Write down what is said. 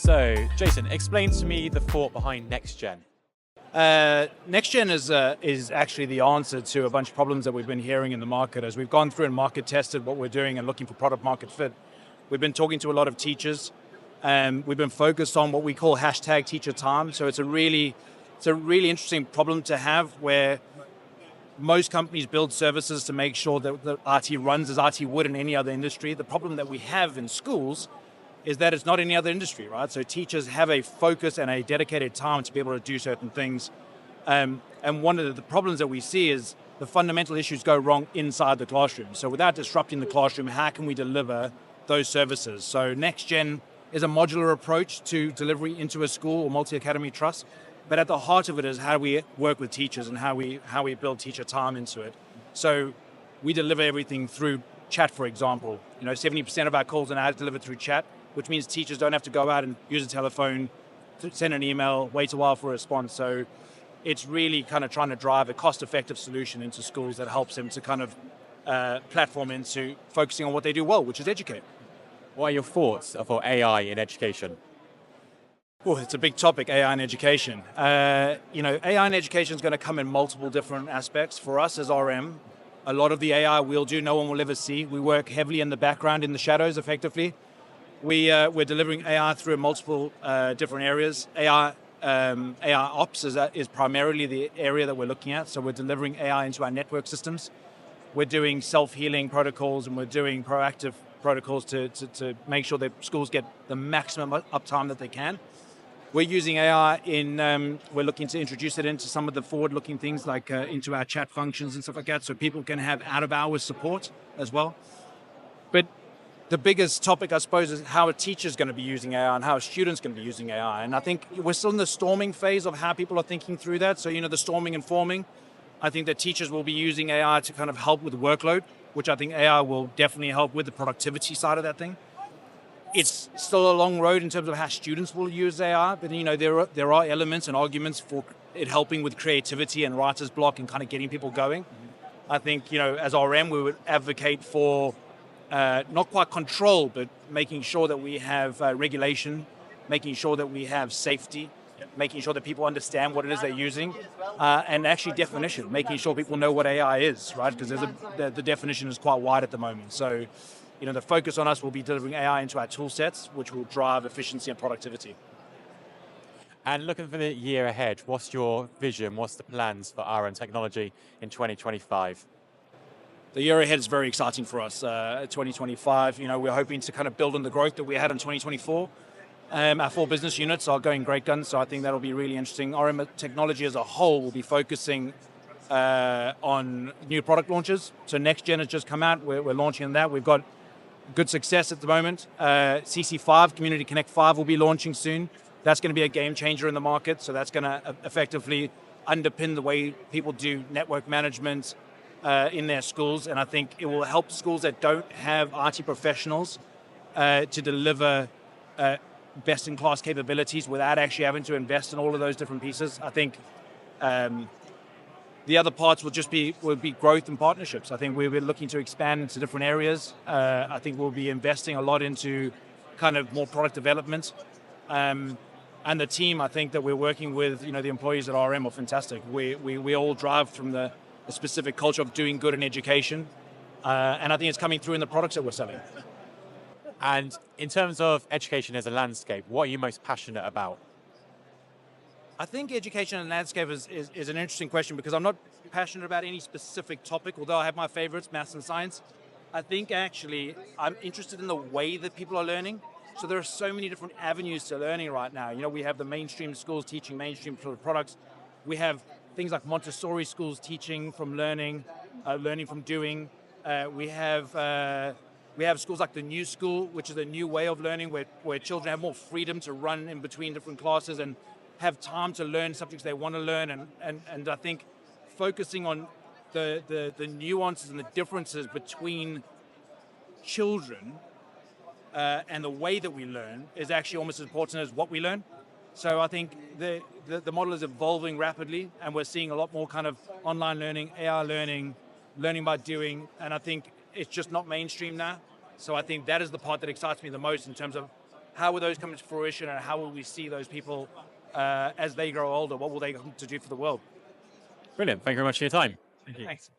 So, Jason, explain to me the thought behind NextGen. NextGen is actually the answer to a bunch of problems that we've been hearing in the market. As we've gone through and market tested what we're doing and looking for product market fit, we've been talking to a lot of teachers, and we've been focused on what we call hashtag teacher time. So it's a really interesting problem to have, where most companies build services to make sure that the IT runs as IT would in any other industry. The problem that we have in schools is that it's not any other industry, right? So teachers have a focus and a dedicated time to be able to do certain things. And one of the problems that we see is the fundamental issues go wrong inside the classroom. So without disrupting the classroom, how can we deliver those services? So NextGen is a modular approach to delivery into a school or multi-academy trust. But at the heart of it is how we work with teachers and how we build teacher time into it. So we deliver everything through chat, for example. 70% of our calls are now delivered through chat, which means teachers don't have to go out and use a telephone, send an email, wait a while for a response. So it's really kind of trying to drive a cost-effective solution into schools that helps them to kind of platform into focusing on what they do well, which is educate. What are your thoughts for AI in education? Oh, it's a big topic, AI in education. AI in education is going to come in multiple different aspects. For us as RM, a lot of the AI we'll do, no one will ever see. We work heavily in the background, in the shadows, effectively. We're delivering AI through multiple different areas. AI ops is primarily the area that we're looking at. So we're delivering AI into our network systems. We're doing self-healing protocols, and we're doing proactive protocols to make sure that schools get the maximum uptime that they can. We're using AI we're looking to introduce it into some of the forward-looking things, like into our chat functions and stuff like that, so people can have out-of-hours support as well. But the biggest topic, I suppose, is how a teacher's going to be using AI and how a student's going to be using AI. And I think we're still in the storming phase of how people are thinking through that. So, the storming and forming. I think that teachers will be using AI to kind of help with workload, which I think AI will definitely help with the productivity side of that thing. It's still a long road in terms of how students will use AI, but there are elements and arguments for it helping with creativity and writer's block and kind of getting people going. I think, as RM, we would advocate for not quite control, but making sure that we have regulation, making sure that we have safety, making sure that people understand what it is they're using, and actually definition, making sure people know what AI is, right? Because the definition is quite wide at the moment. So, the focus on us will be delivering AI into our tool sets, which will drive efficiency and productivity. And looking for the year ahead, what's your vision? What's the plans for RM technology in 2025? The year ahead is very exciting for us. 2025, we're hoping to kind of build on the growth that we had in 2024. Our 4 business units are going great guns, so I think that'll be really interesting. RM technology as a whole will be focusing on new product launches. So NextGen has just come out. We're launching that. We've got good success at the moment. CC5, Community Connect 5, will be launching soon. That's going to be a game changer in the market. So that's going to effectively underpin the way people do network management in their schools. And I think it will help schools that don't have IT professionals to deliver best-in-class capabilities without actually having to invest in all of those different pieces. I think the other parts will be growth and partnerships. I think we're looking to expand into different areas. I think we'll be investing a lot into kind of more product development. And the team, I think that we're working with, the employees at RM are fantastic. We all drive from the specific culture of doing good in education. And I think it's coming through in the products that we're selling. And in terms of education as a landscape, what are you most passionate about? I think education and landscape is an interesting question, because I'm not passionate about any specific topic, although I have my favorites, maths and science. I think actually I'm interested in the way that people are learning. So there are so many different avenues to learning right now. We have the mainstream schools teaching mainstream sort of products. We have things like Montessori schools teaching from learning, learning from doing. We have schools like the New School, which is a new way of learning where children have more freedom to run in between different classes and have time to learn subjects they want to learn. And I think focusing on the nuances and the differences between children and the way that we learn is actually almost as important as what we learn. So I think the model is evolving rapidly, and we're seeing a lot more kind of online learning, AI learning, learning by doing, and I think it's just not mainstream now. So I think that is the part that excites me the most in terms of how will those come to fruition, and how will we see those people as they grow older? What will they come to do for the world? Brilliant. Thank you very much for your time. Thanks.